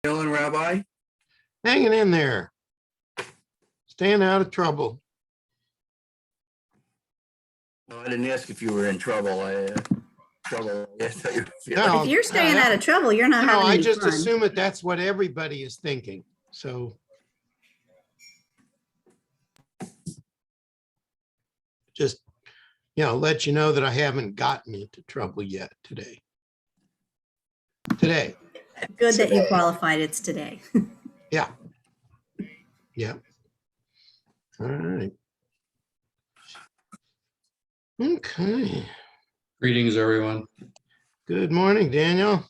Dylan, Rabbi? Hanging in there, staying out of trouble. No, I didn't ask if you were in trouble. Yes, how you feel. No, If you're staying that- out of trouble, you're not No, having I any just fun. assume that that's what everybody is thinking. So just, let you know that I haven't gotten into trouble yet today. Good that you qualified. It's today. Yeah. Yeah. All right. Okay. Greetings, everyone. Good morning, Daniel.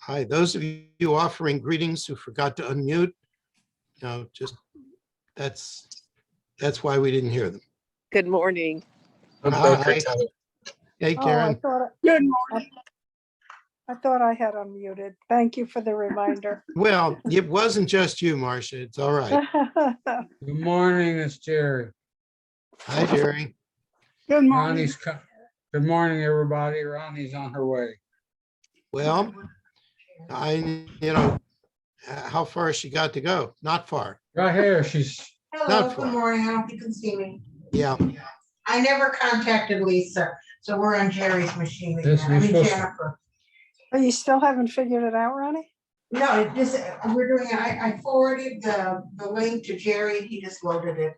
Hi, those of you offering greetings who forgot to unmute, that's why we didn't hear them. Good morning. Hi. Hey, Oh, Karen. Good morning. I thought I had unmuted. Thank you for the reminder. Well, it wasn't just you, Marcia. It's all right. Good morning, it's Jerry. Hi, Jerry. Good morning. Ronnie's, good morning, everybody. Ronnie's on her way. Well, how far has she got to go? Not far. Right here, she's, Not Hello, far. good morning. I hope you can see me. Yeah. I never contacted Lisa, so we're on Jerry's machine again. Yes, I you're mean supposed to. Jennifer. Oh, you still haven't figured it out, Ronnie? No, it just, we're doing, I forwarded the link to Jerry and he just loaded it.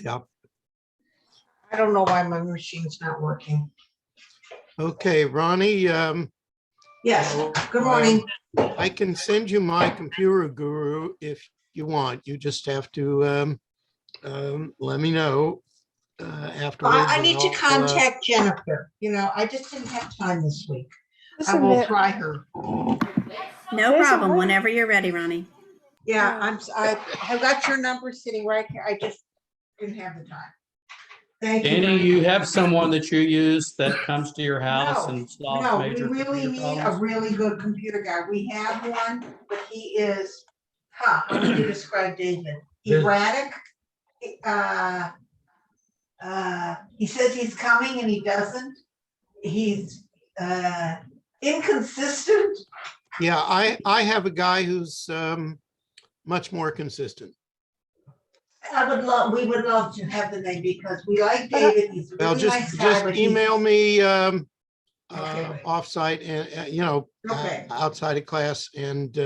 Yeah. I don't know why my machine's not working. Okay, Ronnie, Yes, good morning. I can send you my computer guru if you want. You just have to let me know afterwards. I need to and I'll, contact Jennifer. I just didn't have time this week. I Listen, will there- try her. No There's a problem. way- Whenever you're ready, Ronnie. Yeah, I have got your number sitting right here. I just didn't have the time. Thank you. Danny, very you much. have someone that you use that comes to your house and solves No, we major really computer need a problems? really good computer guy. We have one, but he is, how would you describe David? Yes. Erratic. He says he's coming and he doesn't. He's inconsistent. Yeah, I have a guy who's much more consistent. We would love to have the name because we like David. He's a Well, really nice guy, just but he's- email me Okay. offsite and Okay. outside of class, and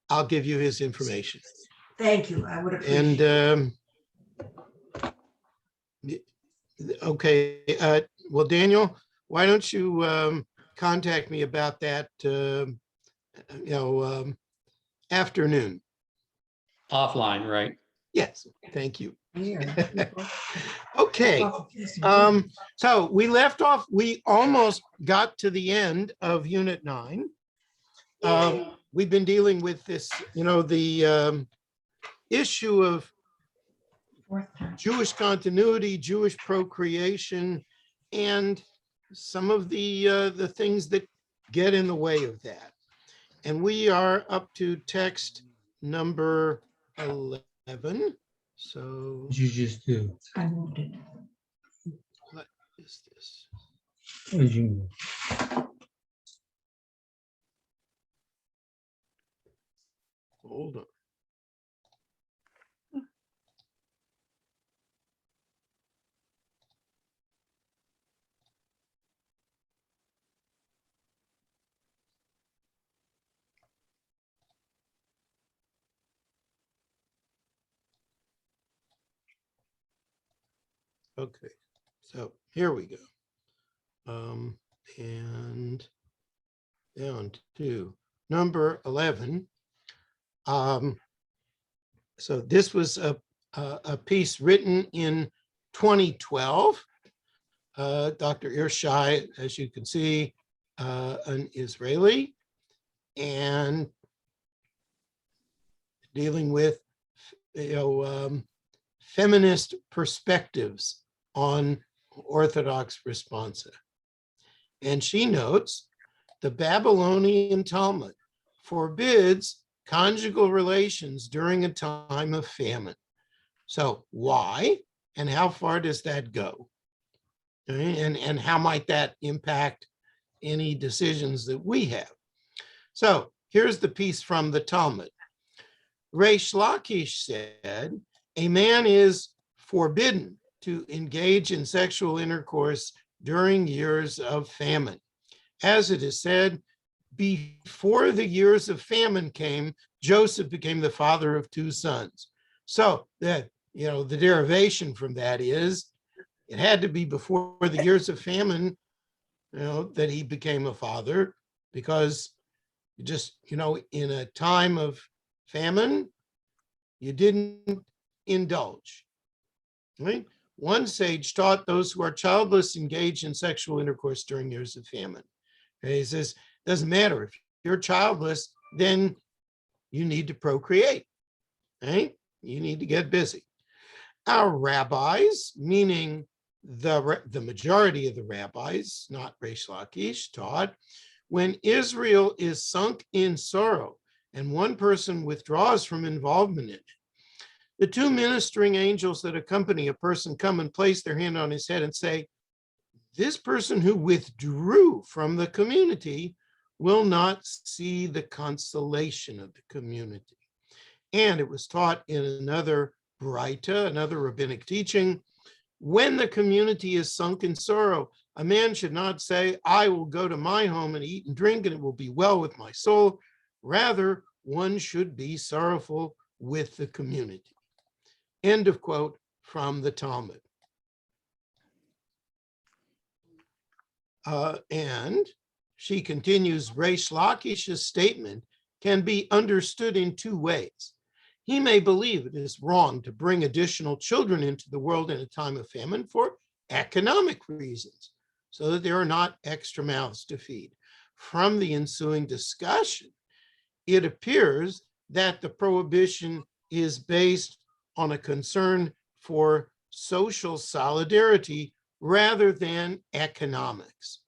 I'll give you his information. Thank you. I would appreciate And it. okay, well, Daniel, why don't you contact me about that afternoon? Offline, right? Yes, thank you. Yeah. Okay, so we left off, we almost got to the end of Unit 9. We've been dealing with this, the issue of Jewish continuity, Jewish procreation, and some of the things that get in the way of that. And we are up to text number 11. So what you just do? I moved it. what is this? What did you move? Hold on. Okay, so here we go. And down to number 11. So this was a piece written in 2012. Dr. Irshai, as you can see, an Israeli, and dealing with feminist perspectives on Orthodox responsa. And she notes the Babylonian Talmud forbids conjugal relations during a time of famine. So why and how far does that go? Okay, and how might that impact any decisions that we have? So here's the piece from the Talmud. Reish Lakish said, a man is forbidden to engage in sexual intercourse during years of famine. As it is said, before the years of famine came, Joseph became the father of 2 sons. So that, the derivation from that is it had to be before the years of famine, that he became a father, because just, in a time of famine, you didn't indulge. Right? One sage taught those who are childless engage in sexual intercourse during years of famine. Okay? He says, doesn't matter if you're childless, then you need to procreate. Right? You need to get busy. Our rabbis, meaning the majority of the rabbis, not Reish Lakish, taught when Israel is sunk in sorrow and one person withdraws from involvement in it, the 2 ministering angels that accompany a person come and place their hand on his head and say, this person who withdrew from the community will not see the consolation of the community. And it was taught in another Braita, another rabbinic teaching, when the community is sunk in sorrow, a man should not say, I will go to my home and eat and drink and it will be well with my soul. Rather, one should be sorrowful with the community. End of quote from the Talmud. And she continues, Reish Lakish's statement can be understood in 2 ways. He may believe it is wrong to bring additional children into the world in a time of famine for economic reasons, so that there are not extra mouths to feed. From the ensuing discussion, it appears that the prohibition is based on a concern for social solidarity rather than economics.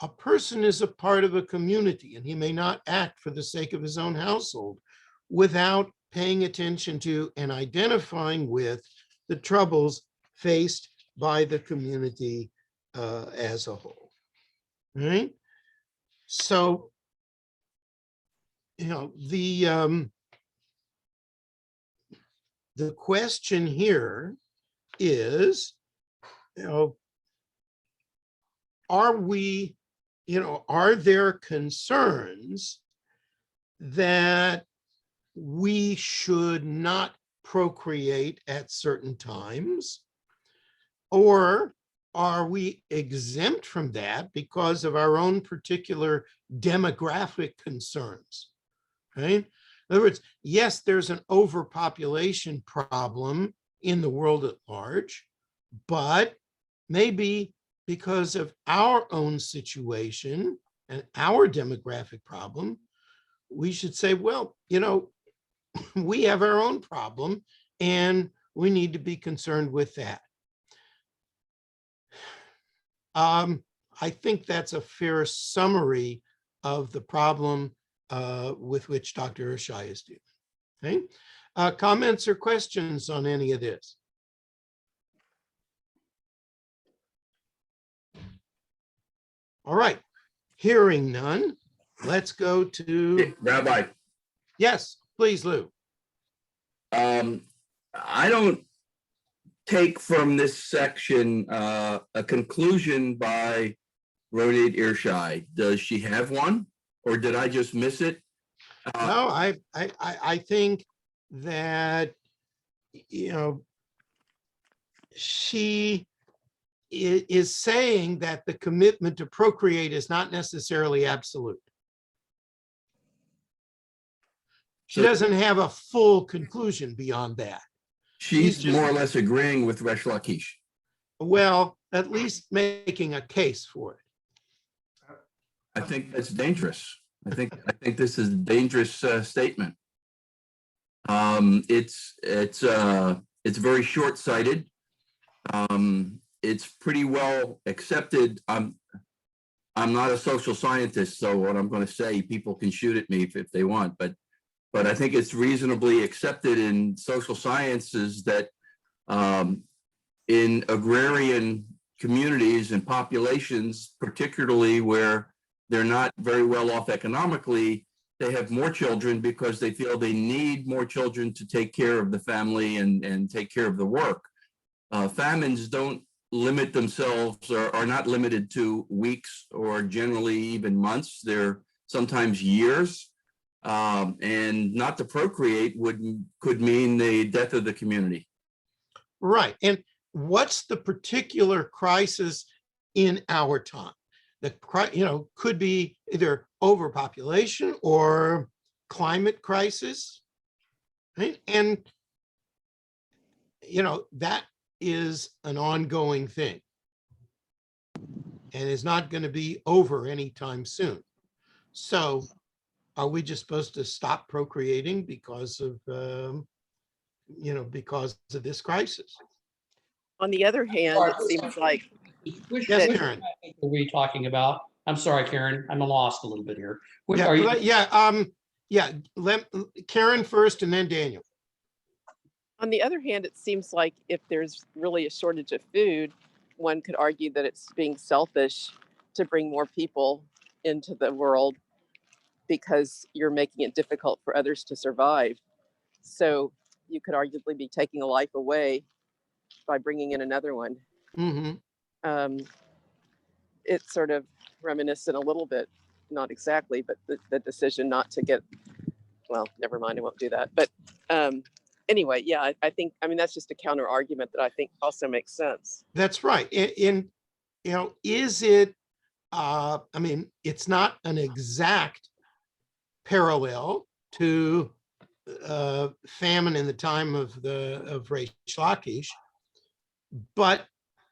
A person is a part of a community, and he may not act for the sake of his own household without paying attention to and identifying with the troubles faced by the community as a whole. Right? So, the question here is, are there concerns that we should not procreate at certain times? Or are we exempt from that because of our own particular demographic concerns? Right? In other words, yes, there's an overpopulation problem in the world at large, but maybe because of our own situation and our demographic problem, we should say, well, we have our own problem and we need to be concerned with that. I think that's a fair summary of the problem with which Dr. Urshai is dealing. Okay? Comments or questions on any of this? All right, hearing none, let's go to, Rabbi, yes, please, Lou. I don't take from this section a conclusion by Rodid Irshai. Does she have one, or did I just miss it? No, I think that, she is saying that the commitment to procreate is not necessarily absolute. She doesn't have a full conclusion beyond that. She's more or less agreeing with Reish Lakish. Well, at least making a case for it. I think that's dangerous. I think this is a dangerous statement. It's very short-sighted. It's pretty well accepted. I'm not a social scientist, so what I'm going to say, people can shoot at me if they want, but I think it's reasonably accepted in social sciences that in agrarian communities and populations, particularly where they're not very well off economically, they have more children because they feel they need more children to take care of the family and take care of the work. Famines don't limit themselves or are not limited to weeks or generally even months. They're sometimes years. And not to procreate could mean the death of the community. Right. And what's the particular crisis in our time? Could be either overpopulation or climate crisis. Right? And, that is an ongoing thing and is not going to be over anytime soon. So are we just supposed to stop procreating because of, because of this crisis? On the other hand, it seems like Which Yes, that- Karen. are we talking about? I'm sorry, Karen, I'm lost a little bit here. Which Yeah, are you? Karen first and then Daniel. on the other hand, it seems like if there's really a shortage of food, one could argue that it's being selfish to bring more people into the world because you're making it difficult for others to survive. So you could arguably be taking a life away by bringing in another one. Mm-hmm. It's sort of reminiscent a little bit, not exactly, but the decision not to get, well, never mind, I won't do that. But anyway, yeah, I think, that's just a counter argument that I think also makes sense. That's right. Is it, it's not an exact parallel to famine in the time of Reish Lakish, but,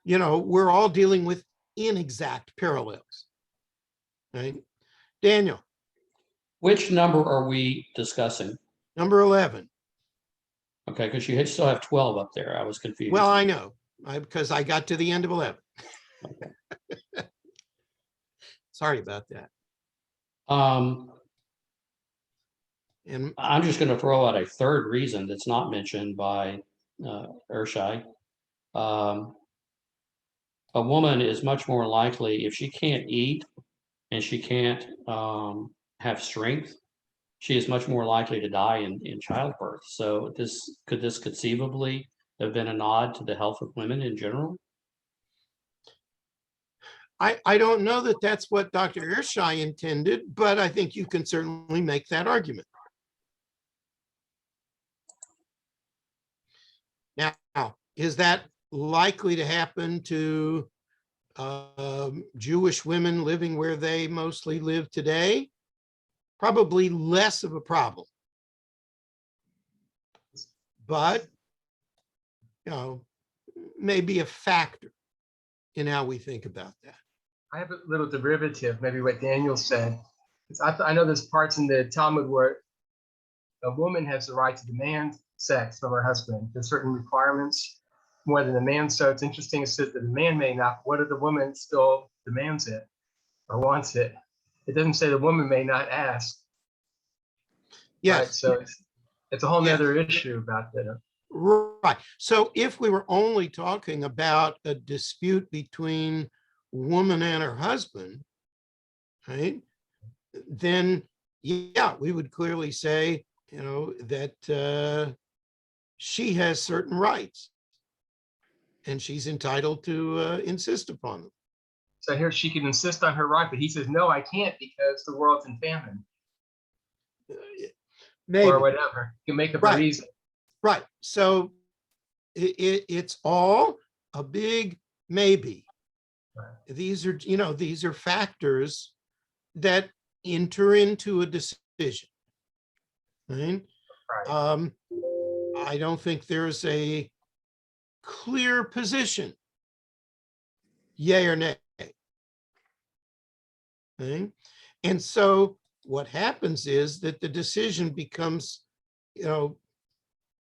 we're all dealing with inexact parallels, right? Daniel, Which number are we discussing? number 11. Okay, because you still have 12 up there. I was confused. Well, I know, because I got to the end of 11. Okay. Sorry about that. And I'm just going to throw out a third reason that's not mentioned by Ershai. A woman is much more likely, if she can't eat and she can't have strength, she is much more likely to die in childbirth. So could this conceivably have been a nod to the health of women in general? I don't know that that's what Dr. Ershai intended, but I think you can certainly make that argument. Now, is that likely to happen to Jewish women living where they mostly live today? Probably less of a problem. But, maybe a factor in how we think about that. I have a little derivative, maybe what Daniel said. I know there's parts in the Talmud where a woman has the right to demand sex from her husband. There's certain requirements more than the man. So it's interesting it says that the man may not. What if the woman still demands it or wants it? It doesn't say the woman may not ask. Yes. Right? So it's a whole Yes. nother issue about that. Right. So if we were only talking about a dispute between woman and her husband, right, then yeah, we would clearly say, that she has certain rights and she's entitled to insist upon them. So here she can insist on her right, but he says, no, I can't because the world's in famine Maybe. or whatever. You can make up a reason. Right. So it's all a big maybe. Right. These are factors that enter into a decision. Right? Right. I don't think there's a clear position, yay or nay. Okay? And so what happens is that the decision becomes,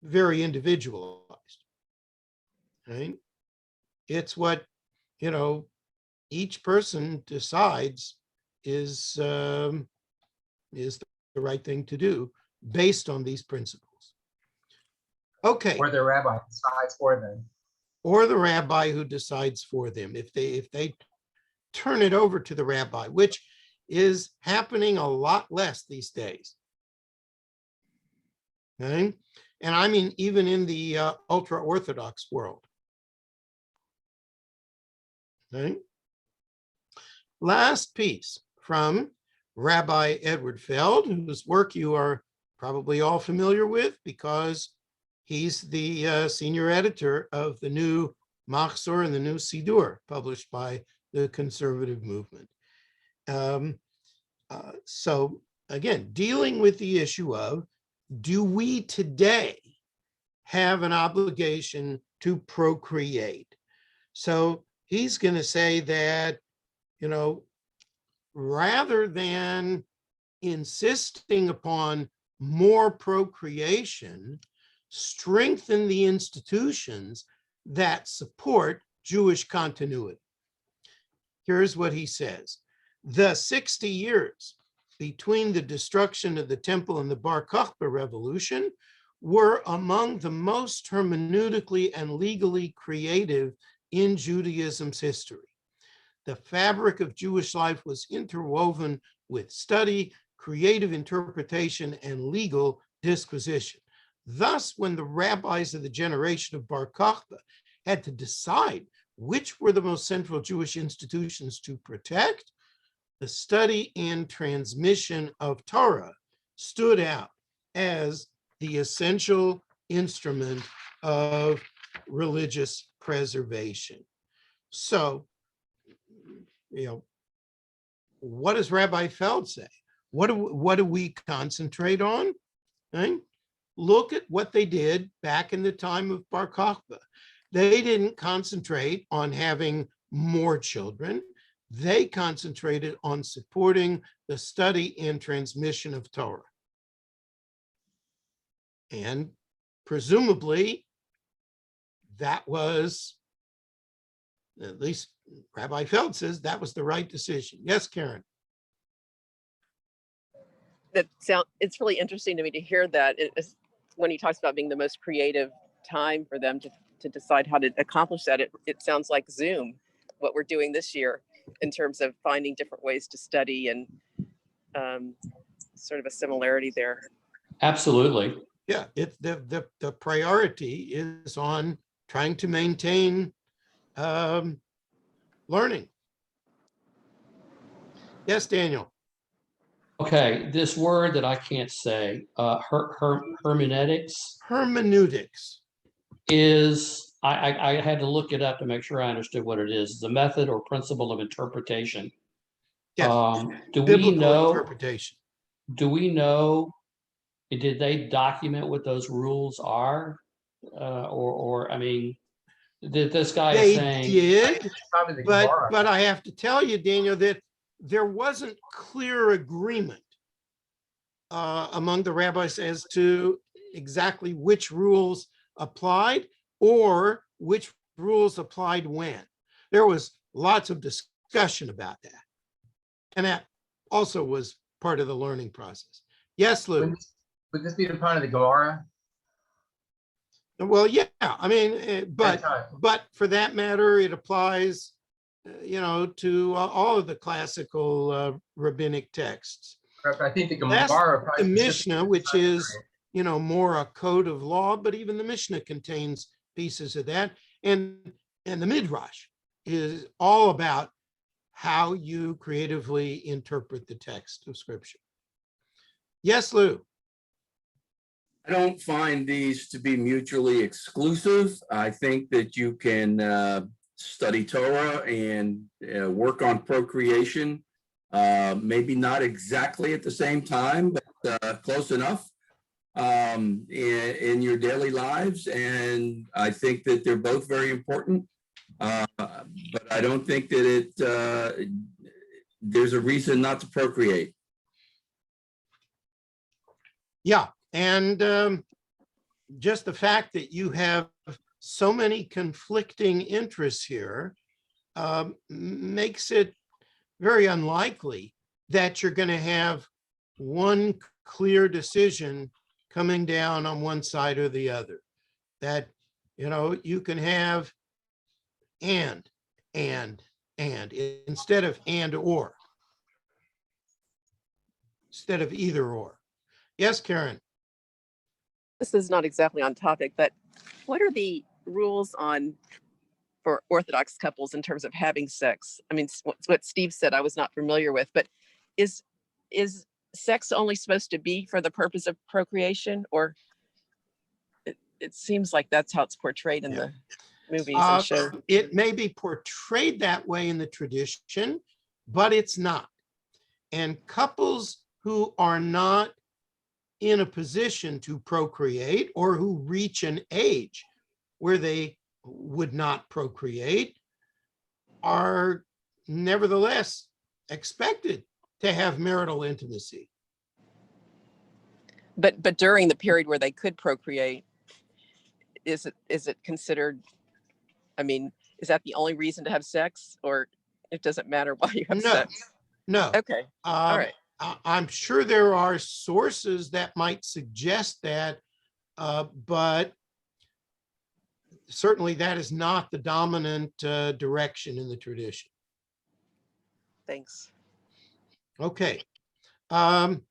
very individualized. Right? It's what, each person decides is the right thing to do based on these principles. Okay. Or the rabbi decides for them. or the rabbi who decides for them. If they turn it over to the rabbi, which is happening a lot less these days. Okay? And I mean, even in the ultra-Orthodox world. Okay? Last piece from Rabbi Edward Feld, whose work you are probably all familiar with because he's the senior editor of the new Machzor and the new Sidur, published by the conservative movement. So again, dealing with the issue of, do we today have an obligation to procreate? So he's going to say that, you know, rather than insisting upon more procreation, strengthen the institutions that support Jewish continuity. Here's what he says. The 60 years between the destruction of the temple and the Bar Kokhba revolution were among the most hermeneutically and legally creative in Judaism's history. The fabric of Jewish life was interwoven with study, creative interpretation, and legal disquisition. Thus, when the rabbis of the generation of Bar Kokhba had to decide which were the most central Jewish institutions to protect, the study and transmission of Torah stood out as the essential instrument of religious preservation. So, you know, what does Rabbi Feld say? What do we concentrate on? Right? Look at what they did back in the time of Bar Kokhba. They didn't concentrate on having more children. They concentrated on supporting the study and transmission of Torah. And presumably, that was, at least Rabbi Feld says, that was the right decision. Yes, Karen. It's really interesting to me to hear that when he talks about being the most creative time for them to decide how to accomplish that. It sounds like Zoom, what we're doing this year in terms of finding different ways to study and sort of a similarity there. Absolutely. Yeah, the priority is on trying to maintain learning. Yes, Daniel. Okay, this word that I can't say, hermeneutics, Hermeneutics. is, I had to look it up to make sure I understood what it is. The method or principle of interpretation. Yes. Do we Biblical know? interpretation. Do we know? Did they document what those rules are, or I mean, this guy is They saying? did, Probably the but Gemara. I have to tell you, Daniel, that there wasn't clear agreement among the rabbis as to exactly which rules applied or which rules applied when. There was lots of discussion about that. And that also was part of the learning process. Yes, Lou. Would this be the part of the Gemara? Well, yeah, I mean, but for that matter, it applies, you know, to all of the classical rabbinic texts. I think the That's Gemara the probably Mishnah, which is, you know, more a code of law, but even the Mishnah contains pieces of that. And the Midrash is all about how you creatively interpret the text of Scripture. Yes, Lou. I don't find these to be mutually exclusive. I think that you can study Torah and work on procreation, maybe not exactly at the same time, but close enough in your daily lives. And I think that they're both very important, but I don't think that there's a reason not to procreate. Yeah, and just the fact that you have so many conflicting interests here makes it very unlikely that you're going to have one clear decision coming down on one side or the other. That, you know, you can have and, instead of and or. Instead of either or. Yes, Karen? This is not exactly on topic, but what are the rules for Orthodox couples in terms of having sex? I mean, what Steve said I was not familiar with, but is sex only supposed to be for the purpose of procreation, or it seems like that's how it's portrayed in the movies and shows. It may be portrayed that way in the tradition, but it's not. And couples who are not in a position to procreate or who reach an age where they would not procreate are nevertheless expected to have marital intimacy. But during the period where they could procreate, is it considered, I mean, is that the only reason to have sex, or it doesn't matter why you have sex? No. Okay. All right. I'm sure there are sources that might suggest that, but certainly that is not the dominant direction in the tradition. Thanks. Okay. Other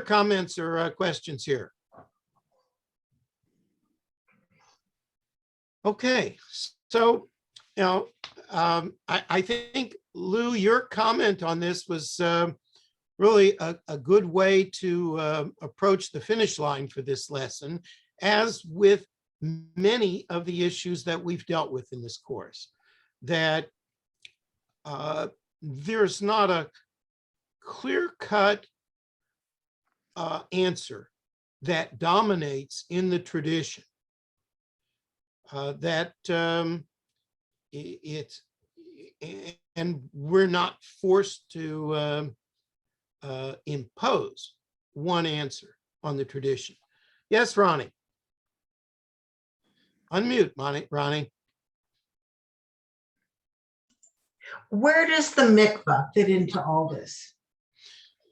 comments or questions here? Okay, so, I think, Lou, your comment on this was really a good way to approach the finish line for this lesson, as with many of the issues that we've dealt with in this course, that there's not a clear-cut answer that dominates in the tradition. And we're not forced to impose one answer on the tradition. Yes, Ronnie. Unmute, Ronnie. Where does the mikvah fit into all this?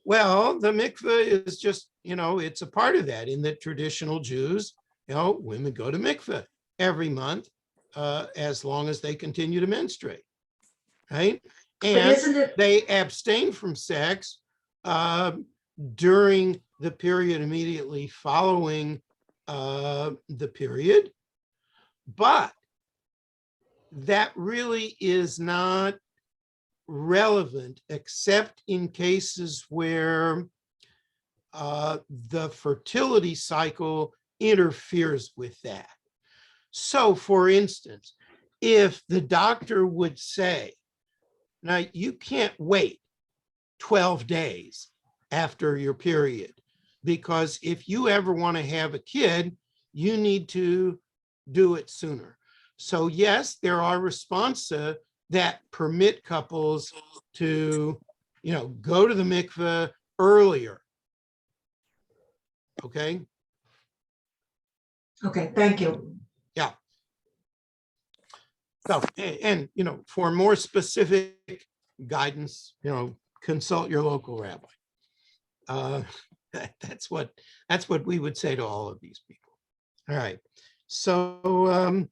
Well, the mikveh is just, it's a part of that. In the traditional Jews, women go to mikveh every month as long as they continue to menstruate, right? And they abstain from sex during the period immediately following the period. But that really is not relevant except in cases where the fertility cycle interferes with that. So, for instance, if the doctor would say, now you can't wait 12 days after your period, because if you ever want to have a kid, you need to do it sooner. So yes, there are responsa that permit couples to, go to the mikveh earlier. Okay. Okay, thank you. Yeah. So, and for more specific guidance, consult your local rabbi. That's what we would say to all of these people. All right. So,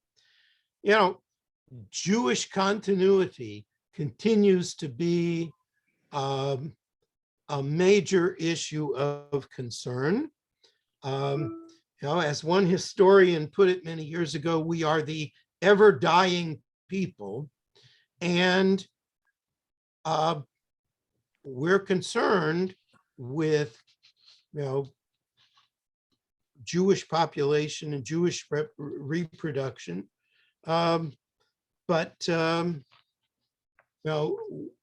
Jewish continuity continues to be a major issue of concern. As one historian put it many years ago, we are the ever dying people, and we're concerned with, Jewish population and Jewish reproduction. But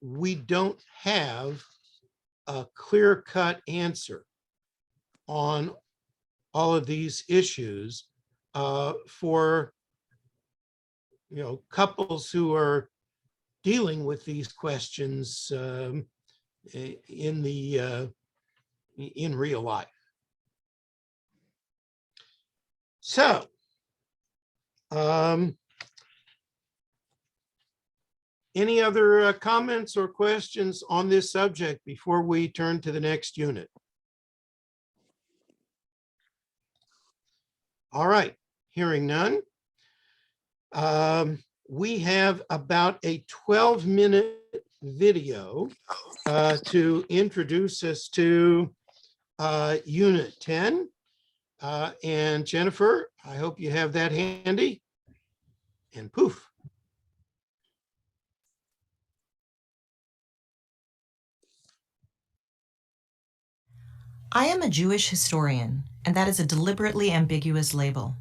we don't have a clear-cut answer on all of these issues for couples who are dealing with these questions in real life. So, any other comments or questions on this subject before we turn to the next unit? All right, hearing none. we have about a 12-minute video to introduce us to Unit 10. And Jennifer, I hope you have that handy. And poof. I am a Jewish historian, and that is a deliberately ambiguous label.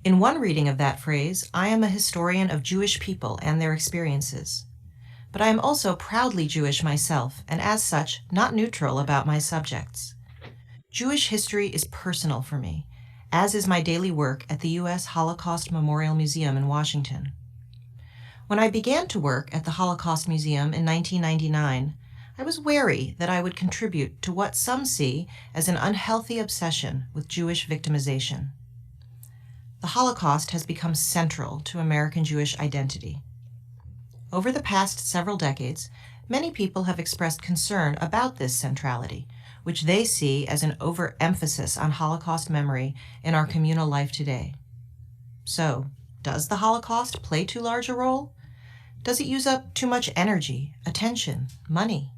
In one reading of that phrase, I am a historian of Jewish people and their experiences. But I am also proudly Jewish myself, and as such, not neutral about my subjects. Jewish history is personal for me, as is my daily work at the U.S. Holocaust Memorial Museum in Washington. When I began to work at the Holocaust Museum in 1999, I was wary that I would contribute to what some see as an unhealthy obsession with Jewish victimization. The Holocaust has become central to American Jewish identity. Over the past several decades, many people have expressed concern about this centrality, which they see as an overemphasis on Holocaust memory in our communal life today. So, does the Holocaust play too large a role? Does it use up too much energy, attention, money?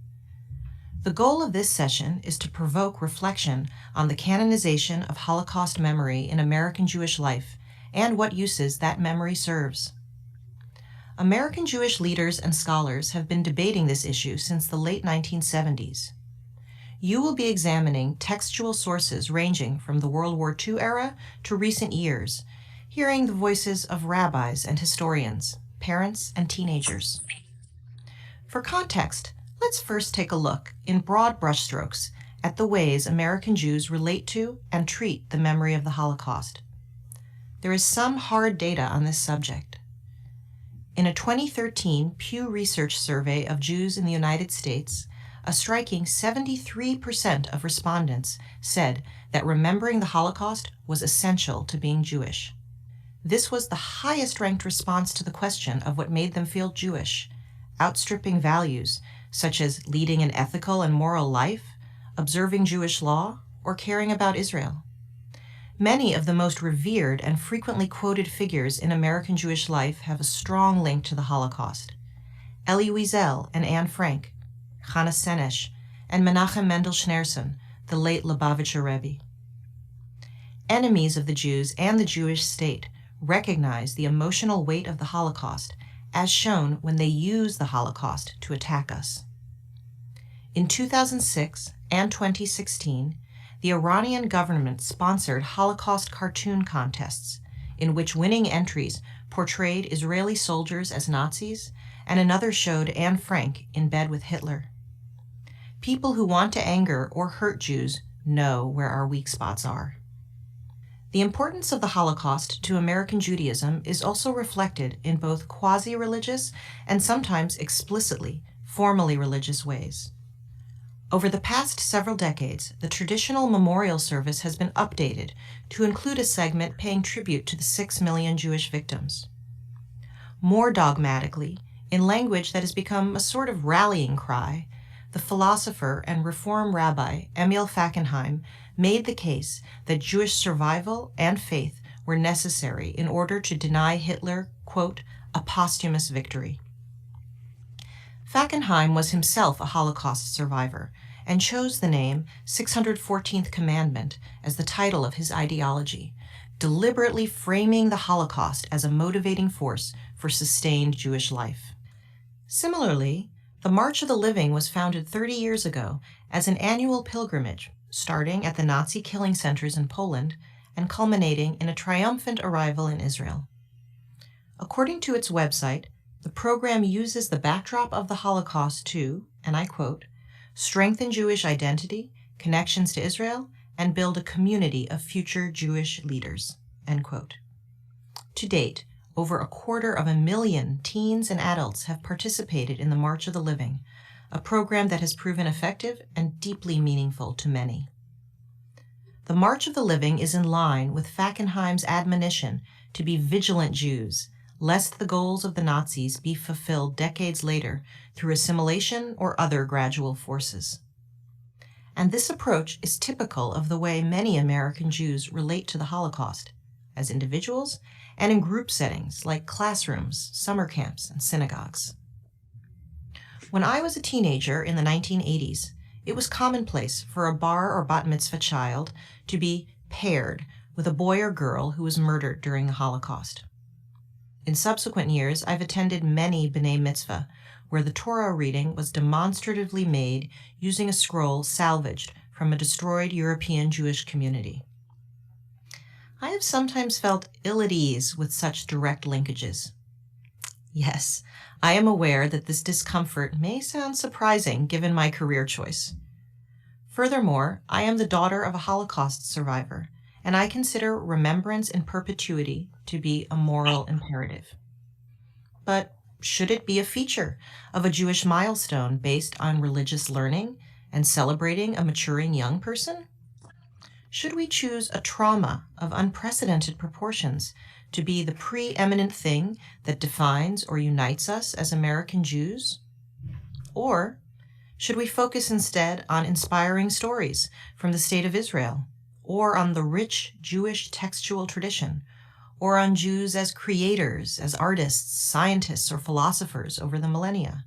The goal of this session is to provoke reflection on the canonization of Holocaust memory in American Jewish life and what uses that memory serves. American Jewish leaders and scholars have been debating this issue since the late 1970s. You will be examining textual sources ranging from the World War II era to recent years, hearing the voices of rabbis and historians, parents and teenagers. For context, let's first take a look, in broad brushstrokes, at the ways American Jews relate to and treat the memory of the Holocaust. There is some hard data on this subject. In a 2013 Pew Research survey of Jews in the United States, a striking 73% of respondents said that remembering the Holocaust was essential to being Jewish. This was the highest-ranked response to the question of what made them feel Jewish, outstripping values such as leading an ethical and moral life, observing Jewish law, or caring about Israel. Many of the most revered and frequently quoted figures in American Jewish life have a strong link to the Holocaust. Elie Wiesel and Anne Frank, Chana Senesh, and Menachem Mendel Schneerson, the late Lubavitcher Rebbe. Enemies of the Jews and the Jewish state recognize the emotional weight of the Holocaust, as shown when they use the Holocaust to attack us. In 2006 and 2016, the Iranian government sponsored Holocaust cartoon contests, in which winning entries portrayed Israeli soldiers as Nazis, and another showed Anne Frank in bed with Hitler. People who want to anger or hurt Jews know where our weak spots are. The importance of the Holocaust to American Judaism is also reflected in both quasi-religious and sometimes explicitly, formally religious ways. Over the past several decades, the traditional memorial service has been updated to include a segment paying tribute to the 6 million Jewish victims. More dogmatically, in language that has become a sort of rallying cry, the philosopher and Reform Rabbi Emil Fackenheim made the case that Jewish survival and faith were necessary in order to deny Hitler, quote, a posthumous victory. Fackenheim was himself a Holocaust survivor and chose the name 614th Commandment as the title of his ideology, deliberately framing the Holocaust as a motivating force for sustained Jewish life. Similarly, the March of the Living was founded 30 years ago as an annual pilgrimage, starting at the Nazi killing centers in Poland and culminating in a triumphant arrival in Israel. According to its website, the program uses the backdrop of the Holocaust to, and I quote, strengthen Jewish identity, connections to Israel, and build a community of future Jewish leaders, end quote. To date, over 250,000 teens and adults have participated in the March of the Living, a program that has proven effective and deeply meaningful to many. The March of the Living is in line with Fackenheim's admonition to be vigilant Jews, lest the goals of the Nazis be fulfilled decades later through assimilation or other gradual forces. And this approach is typical of the way many American Jews relate to the Holocaust, as individuals and in group settings like classrooms, summer camps, and synagogues. When I was a teenager in the 1980s, it was commonplace for a bar or bat mitzvah child to be paired with a boy or girl who was murdered during the Holocaust. In subsequent years, I've attended many B'nai Mitzvah, where the Torah reading was demonstratively made using a scroll salvaged from a destroyed European Jewish community. I have sometimes felt ill at ease with such direct linkages. Yes, I am aware that this discomfort may sound surprising given my career choice. Furthermore, I am the daughter of a Holocaust survivor, and I consider remembrance in perpetuity to be a moral imperative. But should it be a feature of a Jewish milestone based on religious learning and celebrating a maturing young person? Should we choose a trauma of unprecedented proportions to be the preeminent thing that defines or unites us as American Jews? Or should we focus instead on inspiring stories from the State of Israel, or on the rich Jewish textual tradition, or on Jews as creators, as artists, scientists, or philosophers over the millennia?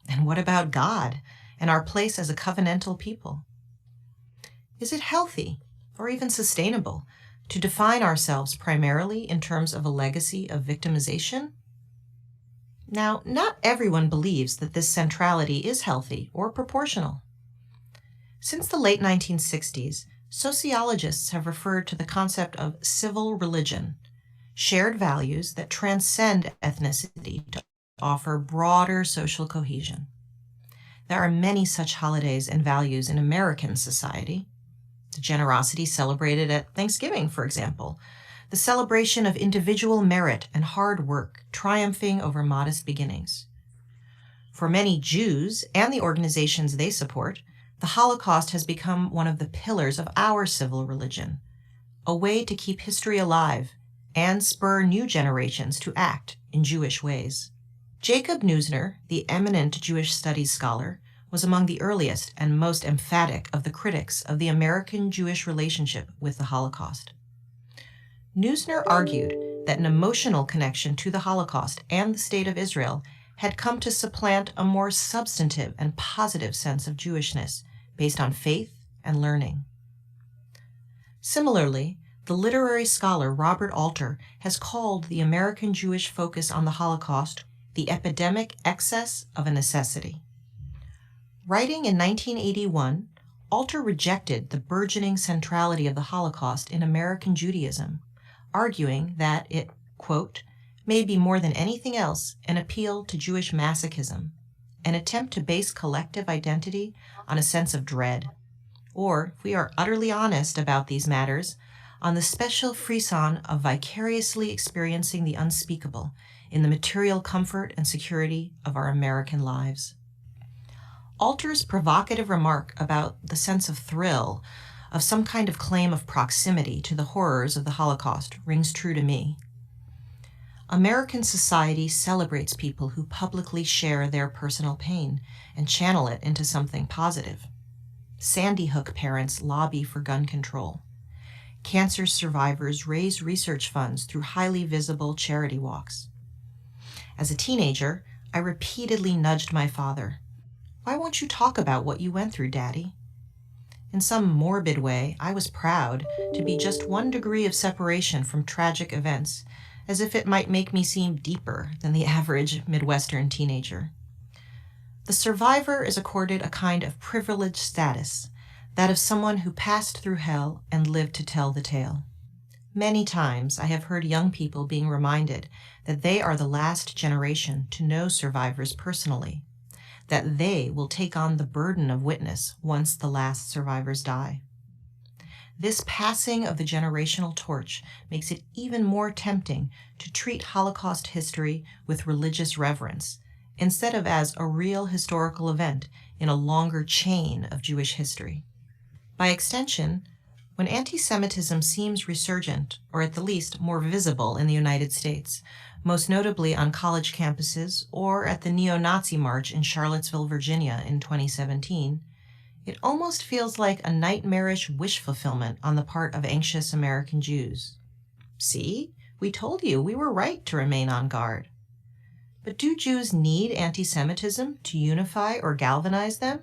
And what about God and our place as a covenantal people? Is it healthy, or even sustainable, to define ourselves primarily in terms of a legacy of victimization? Now, not everyone believes that this centrality is healthy or proportional. Since the late 1960s, sociologists have referred to the concept of civil religion, shared values that transcend ethnicity to offer broader social cohesion. There are many such holidays and values in American society. The generosity celebrated at Thanksgiving, for example, the celebration of individual merit and hard work triumphing over modest beginnings. For many Jews and the organizations they support, the Holocaust has become one of the pillars of our civil religion, a way to keep history alive and spur new generations to act in Jewish ways. Jacob Neusner, the eminent Jewish studies scholar, was among the earliest and most emphatic of the critics of the American-Jewish relationship with the Holocaust. Neusner argued that an emotional connection to the Holocaust and the State of Israel had come to supplant a more substantive and positive sense of Jewishness based on faith and learning. Similarly, the literary scholar Robert Alter has called the American Jewish focus on the Holocaust the epidemic excess of a necessity. Writing in 1981, Alter rejected the burgeoning centrality of the Holocaust in American Judaism, arguing that it, quote, may be more than anything else an appeal to Jewish masochism, an attempt to base collective identity on a sense of dread, or, if we are utterly honest about these matters, on the special frisson of vicariously experiencing the unspeakable in the material comfort and security of our American lives. Alter's provocative remark about the sense of thrill of some kind of claim of proximity to the horrors of the Holocaust rings true to me. American society celebrates people who publicly share their personal pain and channel it into something positive. Sandy Hook parents lobby for gun control. Cancer survivors raise research funds through highly visible charity walks. As a teenager, I repeatedly nudged my father. Why won't you talk about what you went through, Daddy? In some morbid way, I was proud to be just 1 degree of separation from tragic events, as if it might make me seem deeper than the average Midwestern teenager. The survivor is accorded a kind of privileged status, that of someone who passed through hell and lived to tell the tale. Many times I have heard young people being reminded that they are the last generation to know survivors personally, that they will take on the burden of witness once the last survivors die. This passing of the generational torch makes it even more tempting to treat Holocaust history with religious reverence, instead of as a real historical event in a longer chain of Jewish history. By extension, when anti-Semitism seems resurgent, or at the least more visible in the United States, most notably on college campuses or at the neo-Nazi march in Charlottesville, Virginia in 2017, it almost feels like a nightmarish wish fulfillment on the part of anxious American Jews. See, We told you we were right to remain on guard. But do Jews need anti-Semitism to unify or galvanize them?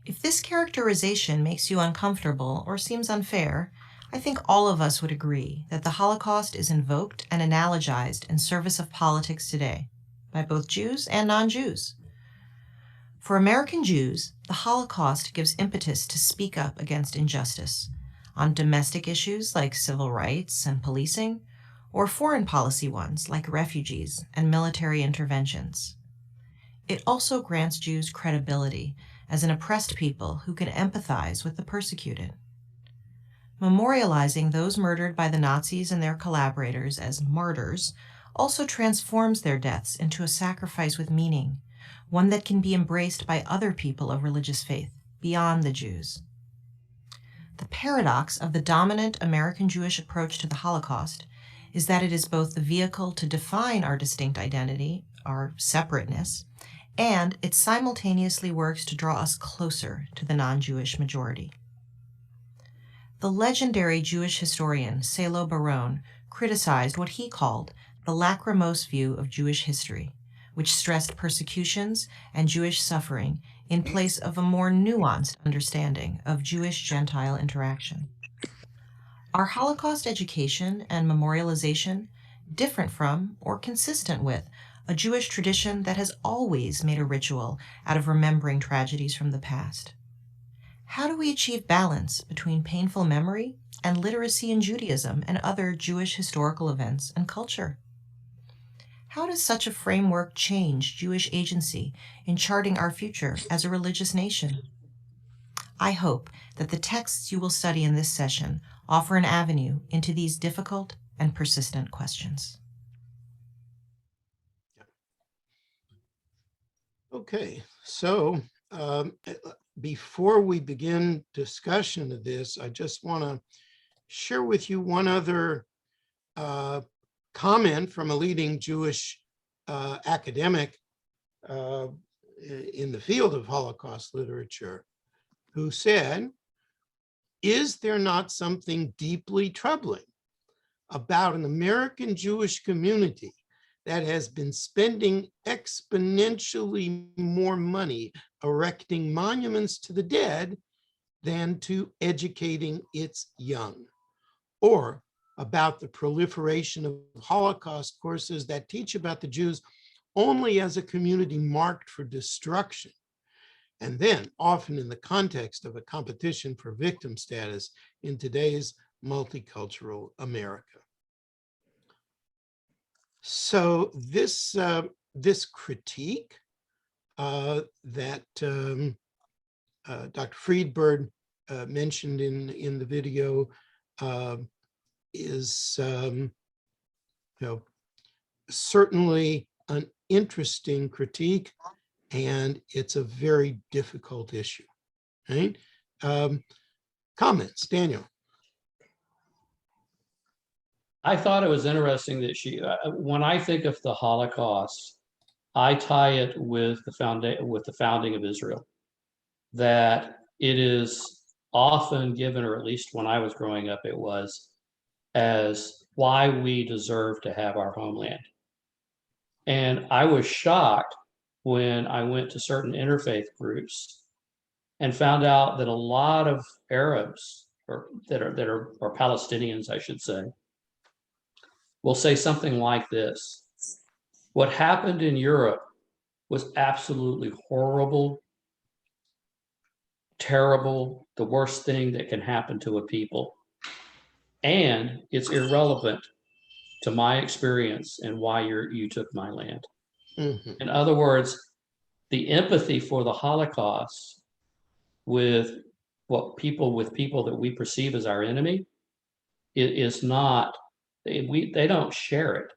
If this characterization makes you uncomfortable or seems unfair, I think all of us would agree that the Holocaust is invoked and analogized in service of politics today by both Jews and non-Jews. For American Jews, the Holocaust gives impetus to speak up against injustice on domestic issues like civil rights and policing, or foreign policy ones like refugees and military interventions. It also grants Jews credibility as an oppressed people who can empathize with the persecuted. Memorializing those murdered by the Nazis and their collaborators as martyrs also transforms their deaths into a sacrifice with meaning, one that can be embraced by other people of religious faith beyond the Jews. The paradox of the dominant American Jewish approach to the Holocaust is that it is both the vehicle to define our distinct identity, our separateness, and it simultaneously works to draw us closer to the non-Jewish majority. The legendary Jewish historian Selo Baron criticized what he called the lachrymose view of Jewish history, which stressed persecutions and Jewish suffering in place of a more nuanced understanding of Jewish-Gentile interaction. Are Holocaust education and memorialization different from or consistent with a Jewish tradition that has always made a ritual out of remembering tragedies from the past? How do we achieve balance between painful memory and literacy in Judaism and other Jewish historical events and culture? How does such a framework change Jewish agency in charting our future as a religious nation? I hope that the texts you will study in this session offer an avenue into these difficult and persistent questions. Okay, so before we begin discussion of this, I just want to share with you one other comment from a leading Jewish academic in the field of Holocaust literature, who said, "Is there not something deeply troubling about an American Jewish community that has been spending exponentially more money erecting monuments to the dead than to educating its young? Or about the proliferation of Holocaust courses that teach about the Jews only as a community marked for destruction, and then often in the context of a competition for victim status in today's multicultural America?" So this critique that Dr. Friedberg mentioned in the video is certainly an interesting critique, and it's a very difficult issue. Right? Comments, Daniel? I thought it was interesting that she, when I think of the Holocaust, I tie it with the founding of Israel. That it is often given, or at least when I was growing up, it was, as why we deserve to have our homeland. And I was shocked when I went to certain interfaith groups and found out that a lot of Arabs, or Palestinians, I should say, will say something like this: what happened in Europe was absolutely horrible, terrible, the worst thing that can happen to a people. And it's irrelevant to my experience and why you took my land. Mm-hmm. In other words, the empathy for the Holocaust with people that we perceive as our enemy, it is not, they don't share it.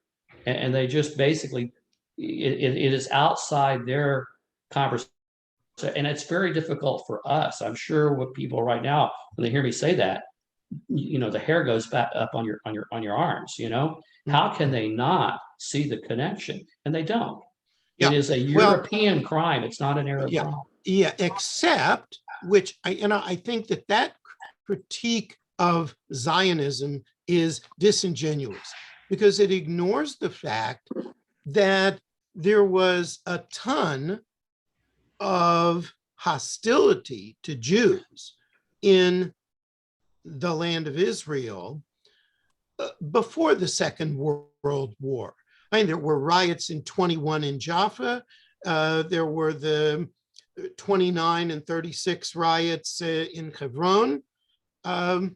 And they just basically, it is outside their conversation. And it's very difficult for us. I'm sure what people right now, when they hear me say that, the hair goes back up on your arms, How can they not see the connection? And they don't. Yeah. It is a European crime. It's not an Arab crime. Yeah, except, which I think that critique of Zionism is disingenuous because it ignores the fact that there was a ton of hostility to Jews in the land of Israel before the Second World War. I mean, there were riots in 21 in Jaffa. There were the 29 and 36 riots in Hebron. And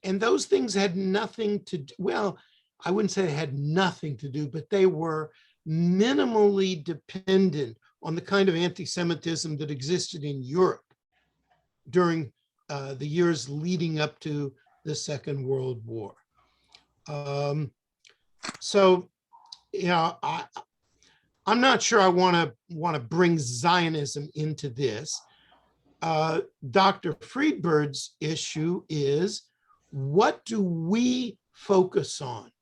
those things had nothing to do, well, I wouldn't say they had nothing to do, but they were minimally dependent on the kind of anti-Semitism that existed in Europe during the years leading up to the Second World War. So, you know, I'm not sure I want to bring Zionism into this. Dr. Friedberg's issue is, what do we focus on?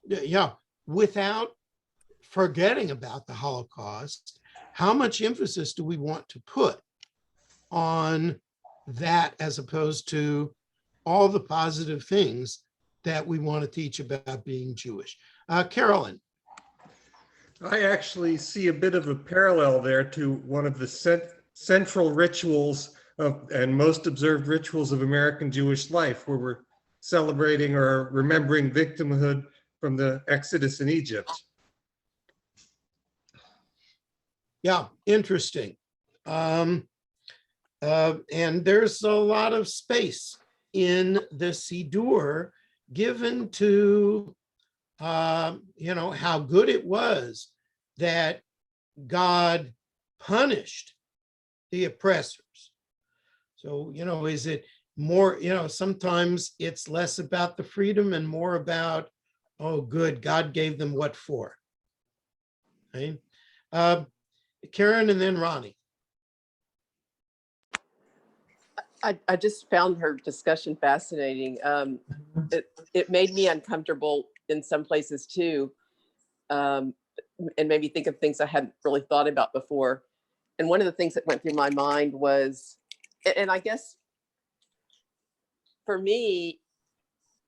Yeah, without forgetting about the Holocaust, how much emphasis do we want to put on that as opposed to all the positive things that we want to teach about being Jewish? Carolyn. I actually see a bit of a parallel there to one of the central rituals and most observed rituals of American Jewish life, where we're celebrating or remembering victimhood from the Exodus in Egypt. Yeah, interesting. And there's a lot of space in the Siddur given to, you know, how good it was that God punished the oppressors. So, you know, is it more, you know, sometimes it's less about the freedom and more about, oh, good, God gave them what for? Right? Karen and then Ronnie. I just found her discussion fascinating. It made me uncomfortable in some places too, and made me think of things I hadn't really thought about before. And one of the things that went through my mind was, and I guess for me,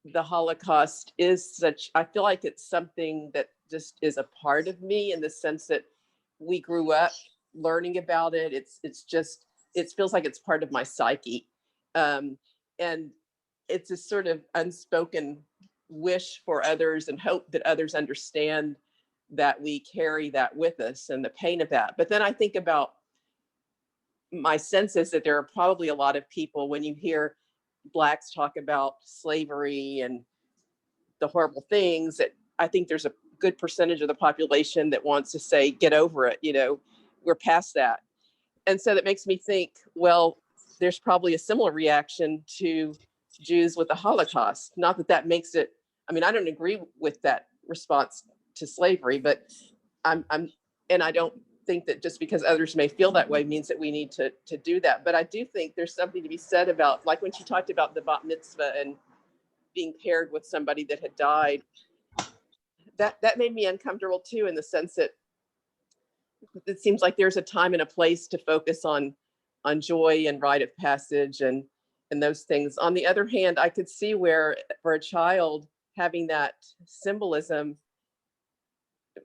the Holocaust is such, I feel like it's something that just is a part of me in the sense that we grew up learning about it. It's just, it feels like it's part of my psyche. And it's a sort of unspoken wish for others and hope that others understand that we carry that with us and the pain of that. But then I think about my sense is that there are probably a lot of people, when you hear Blacks talk about slavery and the horrible things, that I think there's a good percentage of the population that wants to say, get over it, you know, we're past that. And so that makes me think, well, there's probably a similar reaction to Jews with the Holocaust. Not that that makes it, I mean, I don't agree with that response to slavery, but and I don't think that just because others may feel that way means that we need to do that. But I do think there's something to be said about, like when she talked about the bat mitzvah and being paired with somebody that had died, that made me uncomfortable too, in the sense that it seems like there's a time and a place to focus on joy and rite of passage and those things. On the other hand, I could see where for a child having that symbolism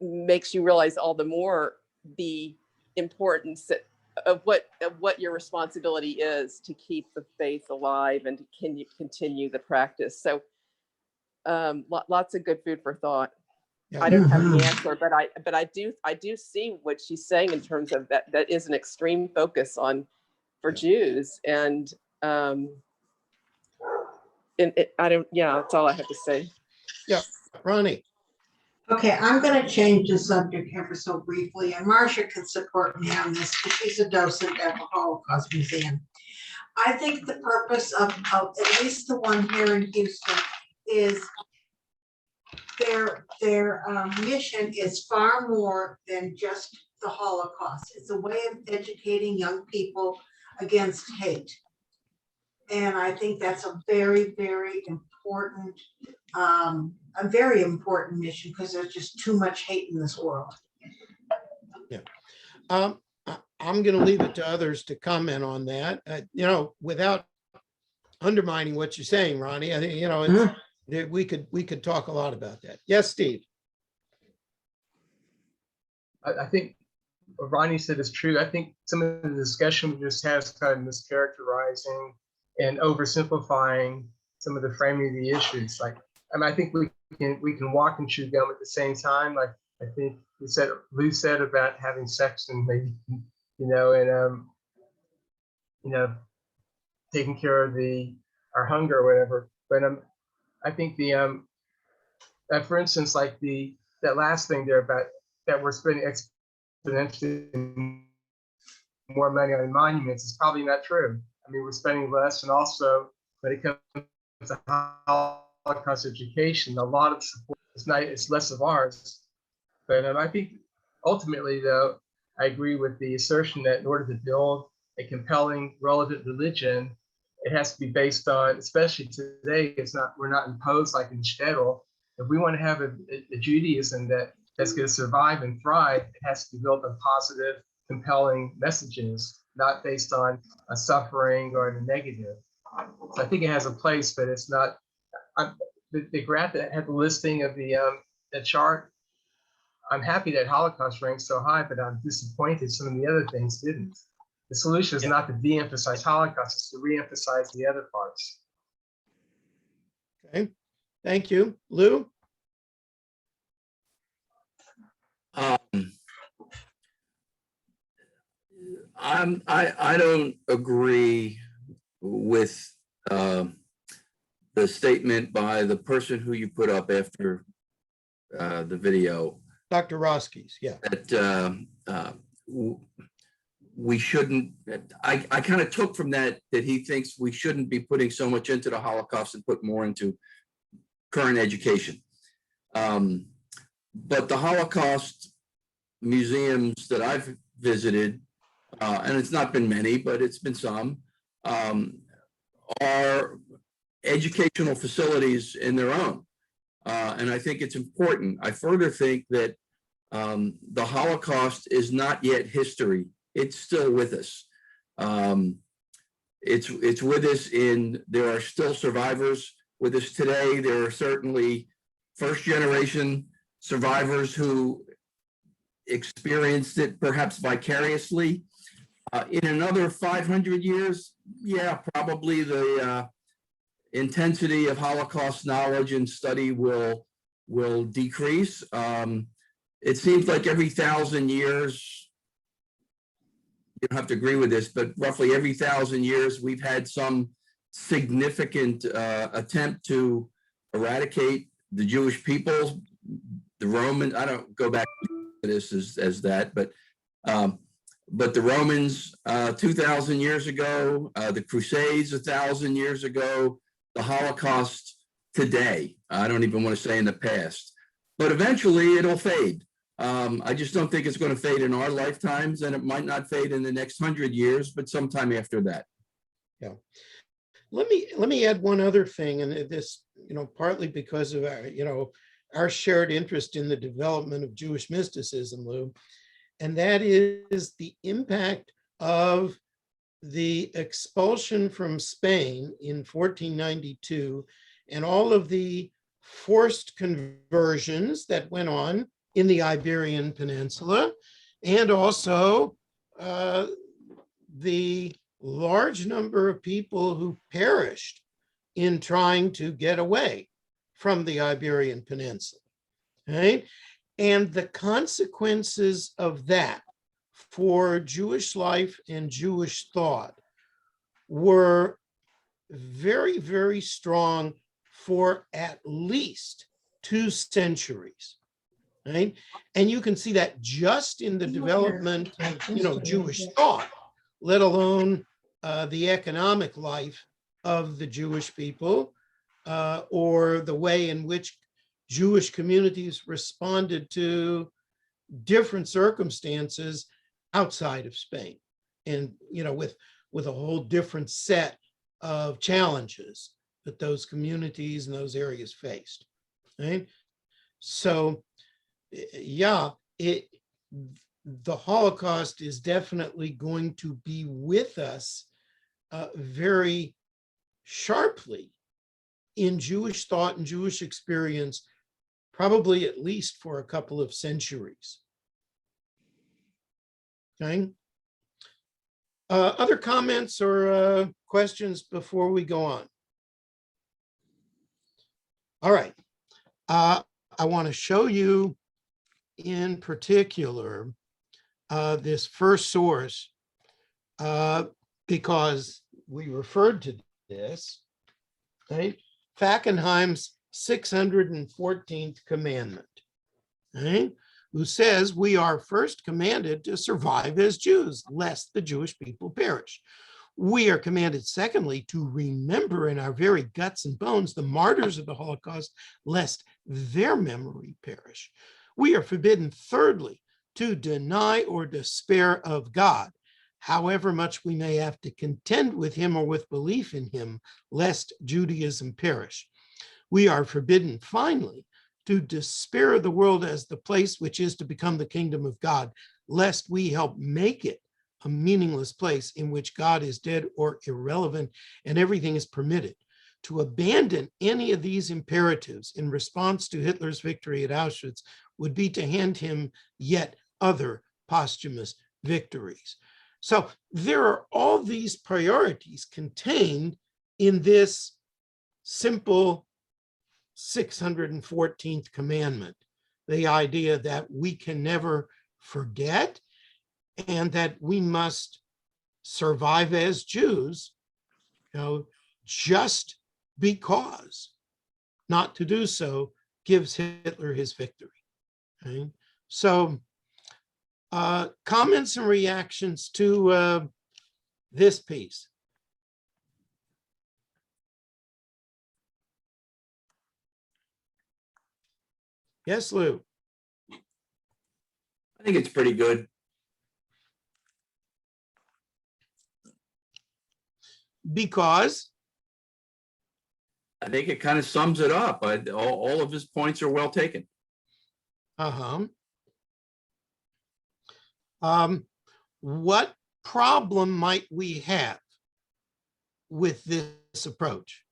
makes you realize all the more the importance of what your responsibility is to keep the faith alive and to continue the practice. So lots of good food for thought. Yeah. I don't have the answer, but I do see what she's saying in terms of that is an extreme focus on for Jews, and I don't, yeah, that's all I have to say. Yeah, Ronnie. Okay, I'm going to change the subject ever so briefly, and Marcia can support me on this because she's a docent at the Holocaust Museum. I think the purpose of at least the one here in Houston is their mission is far more than just the Holocaust. It's a way of educating young people against hate. And I think that's a very, very important mission because there's just too much hate in this world. Yeah. I'm going to leave it to others to comment on that. You know, without undermining what you're saying, Ronnie. I think, you know, we could talk a lot about that. Yes, Steve. I think what Ronnie said is true. I think some of the discussion we just had is kind of mischaracterizing and oversimplifying some of the framing of the issues. Like, I mean, I think we can walk and chew gum at the same time. Like, I think Lou said about having sex and maybe, taking care of our hunger or whatever. But I think for instance, like that last thing there about that we're spending exponentially more money on monuments is probably not true. I mean, we're spending less, and also when it comes to Holocaust education, a lot of support it's less of ours. But I think ultimately, though, I agree with the assertion that in order to build a compelling, relevant religion, it has to be based on, especially today, we're not imposed like in shtetl. If we want to have a Judaism that's going to survive and thrive, it has to be built on positive, compelling messages, not based on a suffering or the negative. So I think it has a place, but it's not. The graph that had the listing of the chart, I'm happy that Holocaust ranks so high, but I'm disappointed some of the other things didn't. The solution is not to de-emphasize Holocaust, it's to re-emphasize the other parts. Okay, thank you. Lou? I don't agree with the statement by the person who you put up after the video. Dr. Roskies, yeah. That we shouldn't, I kind of took from that he thinks we shouldn't be putting so much into the Holocaust and put more into current education. But the Holocaust museums that I've visited, and it's not been many, but it's been some, are educational facilities in their own. And I think it's important. I further think that the Holocaust is not yet history. It's still with us. It's with us there are still survivors with us today. There are certainly first generation survivors who experienced it perhaps vicariously. In another 500 years, yeah, probably the intensity of Holocaust knowledge and study will decrease. It seems like every 1,000 years, you don't have to agree with this, but roughly every 1,000 years, we've had some significant attempt to eradicate the Jewish people, the Romans. I don't go back to this as that, but the Romans 2,000 years ago, the Crusades 1,000 years ago, the Holocaust today. I don't even want to say in the past, but eventually it'll fade. I just don't think it's going to fade in our lifetimes, and it might not fade in the next 100 years, but sometime after that. Yeah. Let me add one other thing, and this, partly because of our shared interest in the development of Jewish mysticism, Lou, and that is the impact of the expulsion from Spain in 1492 and all of the forced conversions that went on in the Iberian Peninsula, and also the large number of people who perished in trying to get away from the Iberian Peninsula, right? And the consequences of that for Jewish life and Jewish thought were very, very strong for at least 2 centuries, right? And you can see that just in the development, Jewish thought, let alone the economic life of the Jewish people, or the way in which Jewish communities responded to different circumstances outside of Spain, and with a whole different set of challenges that those communities and those areas faced. Right? So, yeah, the Holocaust is definitely going to be with us very sharply in Jewish thought and Jewish experience, probably at least for a couple of centuries. Okay. Other comments or questions before we go on? All right. I want to show you in particular this first source because we referred to this, right? Fackenheim's 614th commandment, right? Who says we are first commanded to survive as Jews, lest the Jewish people perish. We are commanded, secondly, to remember in our very guts and bones the martyrs of the Holocaust, lest their memory perish. We are forbidden, thirdly, to deny or despair of God, however much we may have to contend with him or with belief in him, lest Judaism perish. We are forbidden, finally, to despair of the world as the place which is to become the kingdom of God, lest we help make it a meaningless place in which God is dead or irrelevant and everything is permitted. To abandon any of these imperatives in response to Hitler's victory at Auschwitz would be to hand him yet other posthumous victories. So there are all these priorities contained in this simple 614th commandment. The idea that we can never forget and that we must survive as Jews, just because not to do so gives Hitler his victory. Okay? So comments and reactions to this piece. Yes, Lou. I think it's pretty good. Because I think it kind of sums it up. All of his points are well taken. What problem might we have with this approach?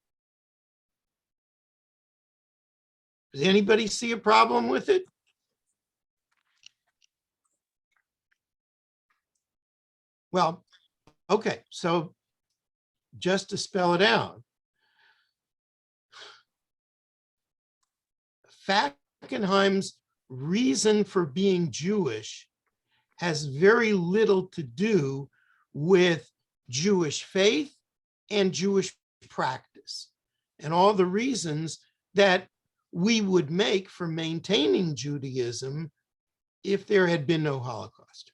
Does anybody see a problem with it? Well, okay, so just to spell it out, Fackenheim's reason for being Jewish has very little to do with Jewish faith and Jewish practice and all the reasons that we would make for maintaining Judaism if there had been no Holocaust.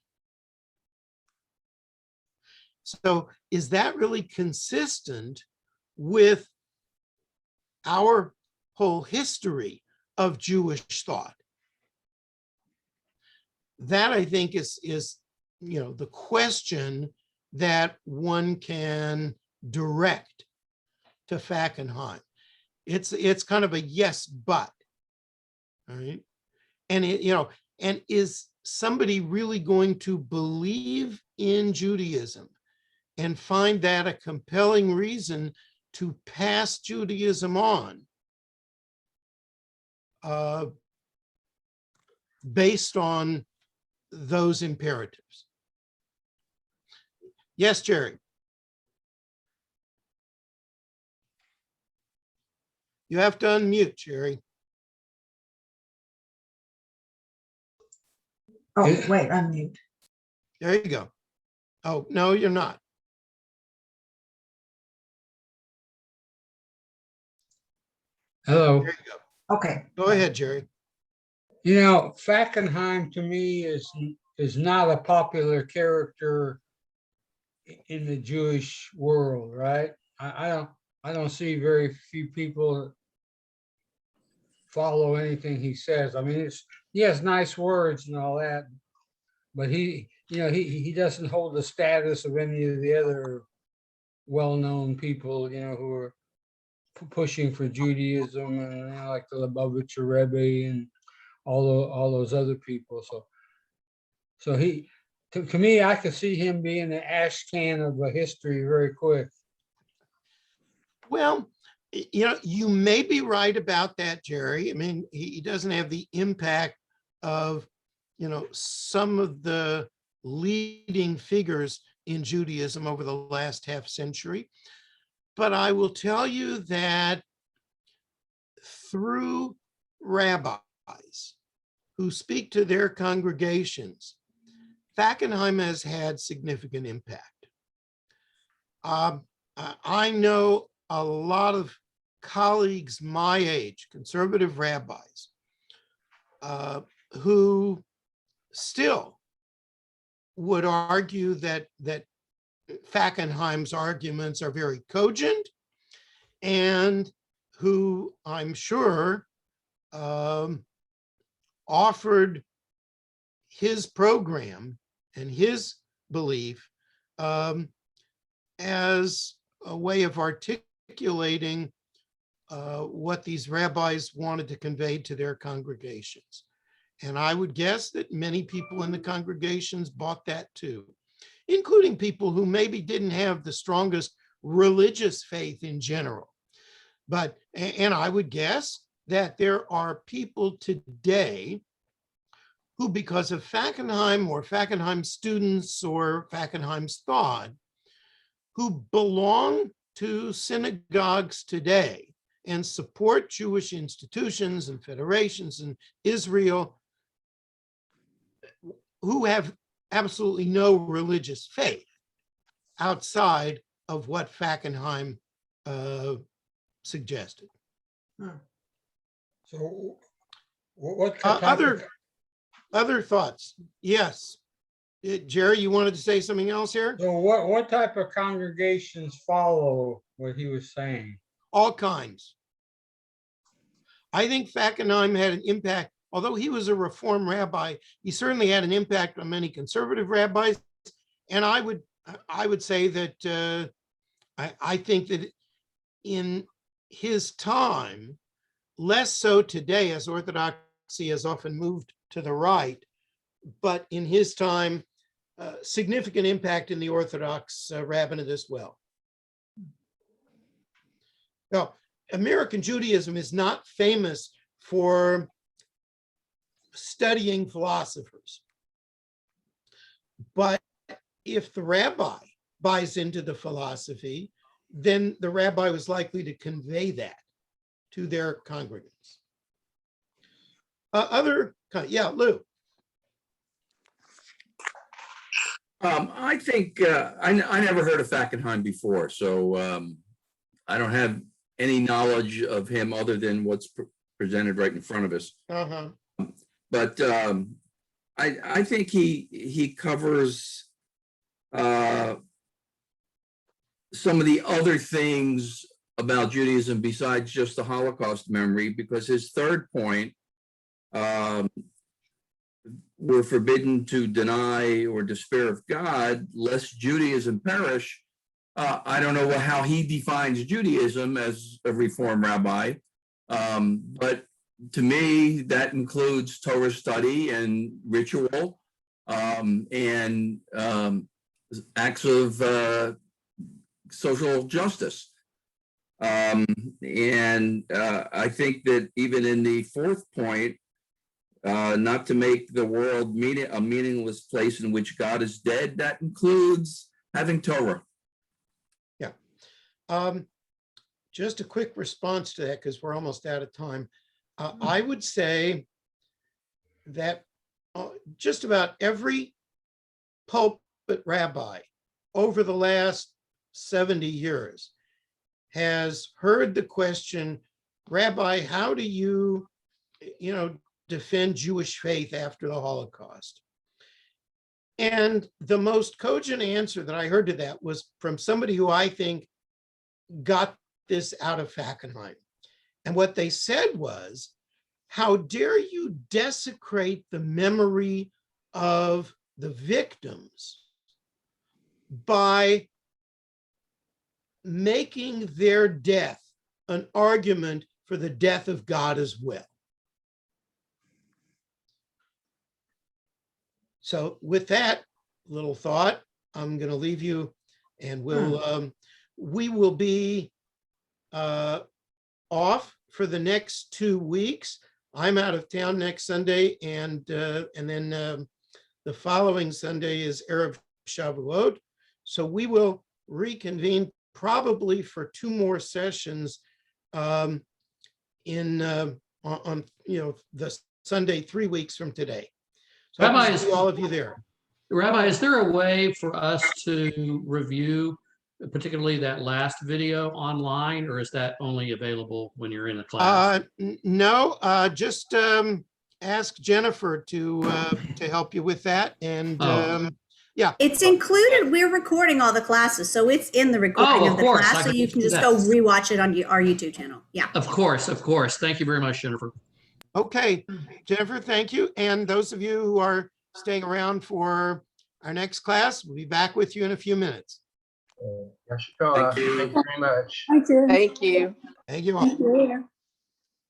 So is that really consistent with our whole history of Jewish thought? That, I think, is the question that one can direct to Fackenheim. It's kind of a yes, but, all right? And and is somebody really going to believe in Judaism and find that a compelling reason to pass Judaism on based on those imperatives? Yes, Jerry. You have to unmute, Jerry. Oh, wait, unmute. There you go. Oh, no, you're not. Hello. There you go. Okay. Go ahead, Jerry. Fackenheim to me is not a popular character in the Jewish world, right? I don't see very few people follow anything he says. I mean, he has nice words and all that, but he doesn't hold the status of any of the other well-known people, who are pushing for Judaism, and like the Lubavitcher Rabbi and all those other people. So he, to me, I could see him being an ash can of a history very quick. Well, you know, you may be right about that, Jerry. I mean, he doesn't have the impact of, you know, some of the leading figures in Judaism over the last half century. But I will tell you that through rabbis who speak to their congregations, Fackenheim has had significant impact. I know a lot of colleagues my age, conservative rabbis, who still would argue that Fackenheim's arguments are very cogent, and who I'm sure offered his program and his belief as a way of articulating what these rabbis wanted to convey to their congregations. And I would guess that many people in the congregations bought that too, including people who maybe didn't have the strongest religious faith in general. But, and I would guess that there are people today who, because of Fackenheim or Fackenheim students or Fackenheim's thought, who belong to synagogues today and support Jewish institutions and federations in Israel, who have absolutely no religious faith outside of what Fackenheim suggested. So what type of- Other thoughts? Yes. Jerry, you wanted to say something else here? So what type of congregations follow what he was saying? All kinds. I think Fackenheim had an impact, although he was a Reform rabbi, he certainly had an impact on many conservative rabbis. And I would say that I think that in his time, less so today, as Orthodoxy has often moved to the right, but in his time, significant impact in the Orthodox rabbinate as well. Now, American Judaism is not famous for studying philosophers, but if the rabbi buys into the philosophy, then the rabbi was likely to convey that to their congregants. Yeah, Lou. I think I never heard of Fackenheim before, so I don't have any knowledge of him other than what's presented right in front of us. But I think he covers some of the other things about Judaism besides just the Holocaust memory, because his third point, we're forbidden to deny or despair of God, lest Judaism perish. I don't know how he defines Judaism as a Reform rabbi, but to me, that includes Torah study and ritual and acts of social justice. And I think that even in the fourth point, not to make the world a meaningless place in which God is dead, that includes having Torah. Yeah. Just a quick response to that, because we're almost out of time. I would say that just about every pulpit rabbi over the last 70 years has heard the question, Rabbi, how do you defend Jewish faith after the Holocaust? And the most cogent answer that I heard to that was from somebody who I think got this out of Fackenheim. And what they said was, how dare you desecrate the memory of the victims by making their death an argument for the death of God as well. So with that little thought, I'm going to leave you, and we will be off for the next 2 weeks. I'm out of town next Sunday, and then the following Sunday is Erev Shavuot. So we will reconvene probably for 2 more sessions on the Sunday 3 weeks from today. So I Rabbi, hope to see all of you there. Rabbi, is there a way for us to review particularly that last video online, or is that only available when you're in a class? No, just ask Jennifer to help you with that. And Oh. yeah, It's included. We're recording all the classes, so it's in the recording of of the course, I class. So can you just can do just that. go rewatch it on our YouTube channel. Yeah. Of course, of course. Thank you very much, Jennifer. okay, Jennifer, thank you. And those of you who are staying around for our next class, we'll be back with you in a few minutes. Yashikoa, Thank you. thank you very much. Thank you. Thank you. Thank you all. See you later.